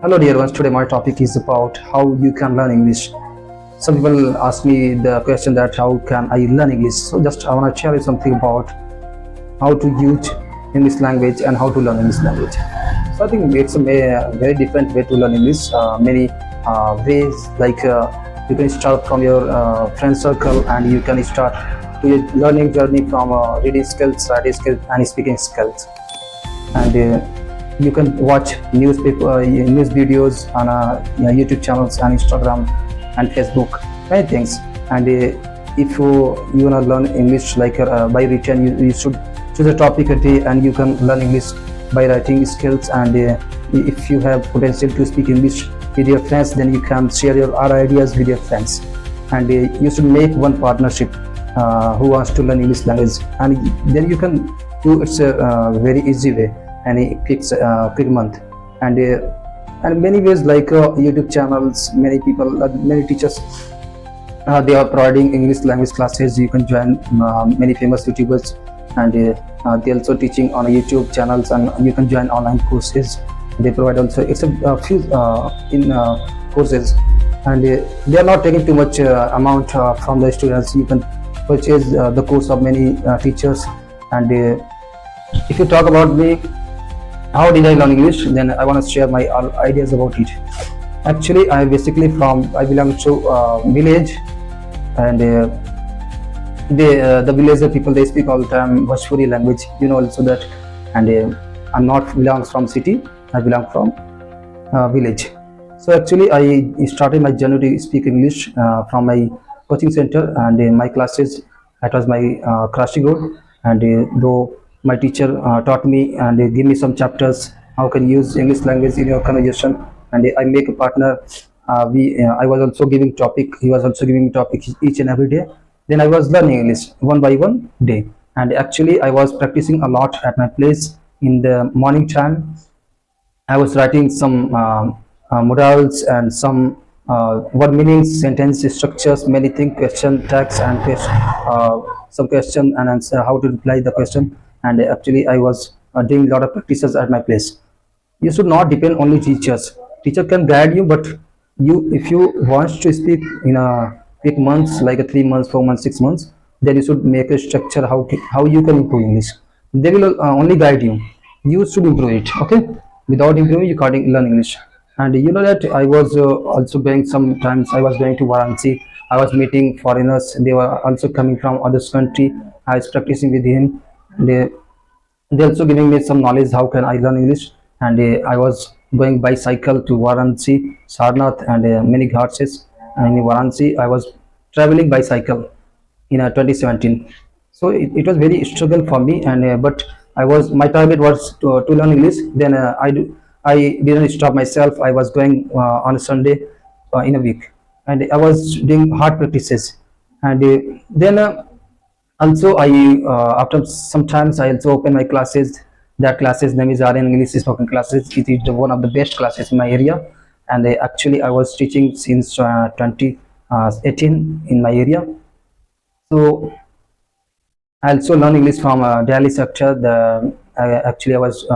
Hello dear ones, today my topic is about how you can learn English. Some people ask me the question that how can I learn English. So just I want to tell you something about how to use English language and how to learn English language. So I think it's a very different way to learn English. Many ways like you can start from your friend circle and you can start your learning journey from reading skills, writing skills and speaking skills. And you can watch news videos on YouTube channels and Instagram and Facebook, many things. And if you want to learn English like by written, you should choose a topic a day and you can learn English by writing skills. And if you have potential to speak English with your friends, then you can share your other ideas with your friends. And you should make one partnership who wants to learn English language, and then you can do it's a very easy way and it clicks quick month. And many ways like YouTube channels, many people, many teachers, they are providing English language classes. You can join many famous YouTubers, and they also teaching on YouTube channels, and you can join online courses. They provide also it's a few in courses, and they are not taking too much amount from the students. You can purchase the course of many teachers. And if you talk about me, how did I learn English? Then I want to share my ideas about it. Actually, I belong to village, and the villager people, they speak all the time Bhojpuri language. You know also that. And I'm not belong from city. I belong from village. So actually, I started my journey to speak English from my coaching center and in my classes. That was my crossing road. And though my teacher taught me and give me some chapters how can you use English language in your conversation. And I make a partner. I was also giving topic. He was also giving me topic each and every day. Then I was learning English one by one day. And actually, I was practicing a lot at my place in the morning time. I was writing some modals and some word meanings, sentence structures, many things, question tags, and some question and answer, how to reply the question. And actually, I was doing a lot of practices at my place. You should not depend only teachers. Teacher can guide you, but if you want to speak in a quick months, like a 3 months, 4 months, 6 months, then you should make a structure how you can improve English. They will only guide you. You should improve it. Okay, without improving, you can't learn English. And you know that I was also going, sometimes I was going to Varanasi. I was meeting foreigners. They were also coming from other country. I was practicing with him. They also giving me some knowledge how can I learn English. And I was going by cycle to Varanasi, Sarnath, and many ghats. And in Varanasi I was traveling by cycle in 2017. So it was very struggle for me. And but my target was to learn English. Then I didn't stop myself. I was going on a Sunday in a week, and I was doing hard practices. And then also I after sometimes I also open my classes. That classes name is RN English spoken classes. It is one of the best classes in my area. And actually I was teaching since 2018 in my area. So I also learn English from Delhi sector. Actually I was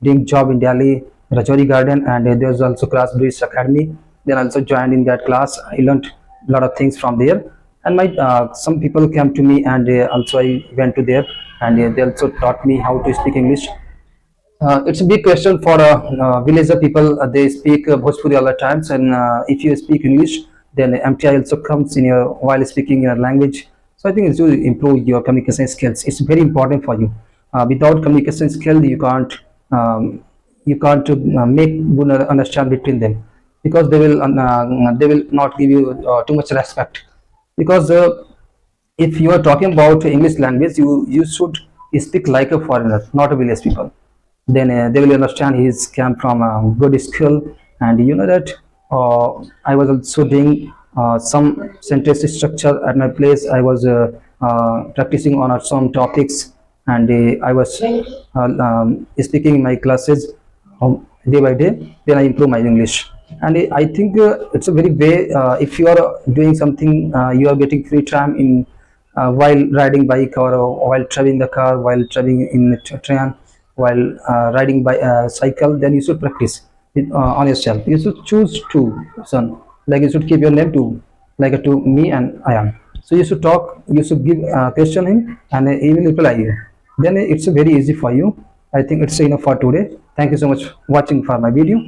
doing job in Delhi Rajouri Garden, and there was also class British Academy. Then I also joined in that class. I learned a lot of things from there. And my some people came to me, and also I went to there, and they also taught me how to speak English. It's a big question for villager people. They speak Bhojpuri all the times, and if you speak English, then MTI also comes in your while speaking your language. So I think it's to improve your communication skills. It's very important for you. Without communication skill, you can't make good understand between them, because they will not give you too much respect. Because if you are talking about English language, you should speak like a foreigner, not a village people. Then they will understand he's came from a good school. And you know that I was also doing some sentence structure at my place. I was practicing on some topics. And I was speaking in my classes day by day. Then I improve my English. And I think it's a very way. If you are doing something, you are getting free time in while riding bike, or while traveling the car, while traveling in the train, while riding by cycle, then you should practice. on yourself. You should choose two, son. Like you should keep your name to, like to me and I am. So you should talk. You should give question him, and he will reply you. Then it's very easy for you. I think it's enough for today. Thank you so much for watching for my video.